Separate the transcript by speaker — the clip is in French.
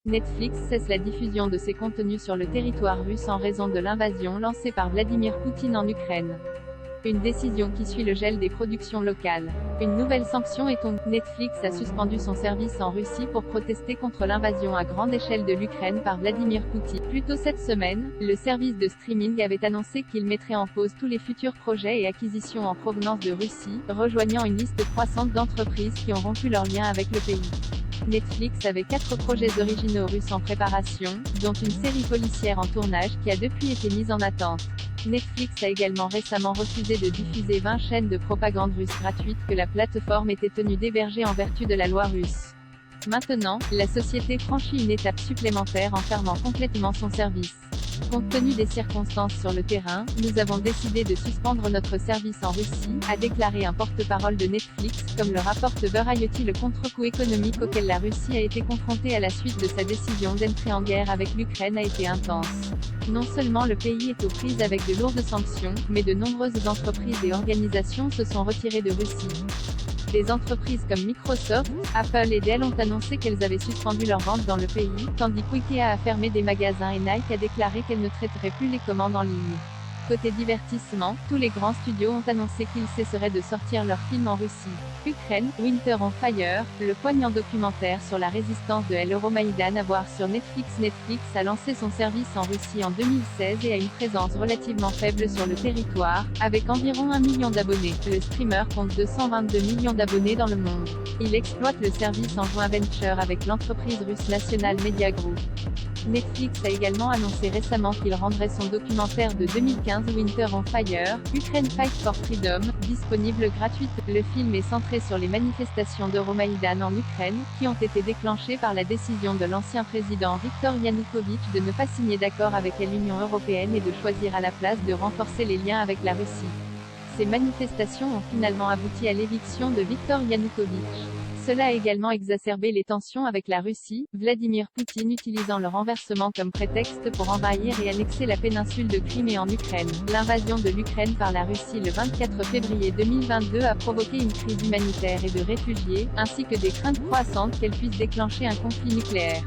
Speaker 1: Netflix cesse la diffusion de ses contenus sur le territoire russe en raison de l'invasion lancée par Vladimir Poutine en Ukraine. Une décision qui suit le gel des productions locales. Une nouvelle sanction est tombée. Netflix a suspendu son service en Russie pour protester contre l'invasion à grande échelle de l'Ukraine par Vladimir Poutine. Plus tôt cette semaine, le service de streaming avait annoncé qu'il mettrait en pause tous les futurs projets et acquisitions en provenance de Russie, rejoignant une liste croissante d'entreprises qui ont rompu leurs liens avec le pays. Netflix avait 4 projets originaux russes en préparation, dont une série policière en tournage qui a depuis été mise en attente. Netflix a également récemment refusé de diffuser 20 chaînes de propagande russe gratuites que la plateforme était tenue d'héberger en vertu de la loi russe. Maintenant, la société franchit une étape supplémentaire en fermant complètement son service. Compte tenu des circonstances sur le terrain, nous avons décidé de suspendre notre service en Russie, a déclaré un porte-parole de Netflix, comme le rapporte Variety. Le contre-coup économique auquel la Russie a été confrontée à la suite de sa décision d'entrer en guerre avec l'Ukraine a été intense. Non seulement le pays est aux prises avec de lourdes sanctions, mais de nombreuses entreprises et organisations se sont retirées de Russie. Des entreprises comme Microsoft, Apple et Dell ont annoncé qu'elles avaient suspendu leurs ventes dans le pays, tandis qu'IKEA a fermé des magasins et Nike a déclaré qu'elle ne traiterait plus les commandes en ligne. Côté divertissement, tous les grands studios ont annoncé qu'ils cesseraient de sortir leurs films en Russie. Ukraine, Winter on Fire, le poignant documentaire sur la résistance de l'Euromaïdan à voir sur Netflix. Netflix a lancé son service en Russie en 2016 et a une présence relativement faible sur le territoire, avec environ 1 million d'abonnés. Le streamer compte 222 millions d'abonnés dans le monde. Il exploite le service en joint venture avec l'entreprise russe National Media Group. Netflix a également annoncé récemment qu'il rendrait son documentaire de 2015 Winter on Fire, Ukraine Fight for Freedom, disponible gratuitement. Le film est centré sur les manifestations d'Euromaïdan en Ukraine, qui ont été déclenchées par la décision de l'ancien président Viktor Yanukovych de ne pas signer d'accord avec l'Union européenne et de choisir à la place de renforcer les liens avec la Russie. Ces manifestations ont finalement abouti à l'éviction de Viktor Yanukovych. Cela a également exacerbé les tensions avec la Russie, Vladimir Poutine utilisant le renversement comme prétexte pour envahir et annexer la péninsule de Crimée en Ukraine. L'invasion de l'Ukraine par la Russie le 24 février 2022 a provoqué une crise humanitaire et de réfugiés, ainsi que des craintes croissantes qu'elle puisse déclencher un conflit nucléaire.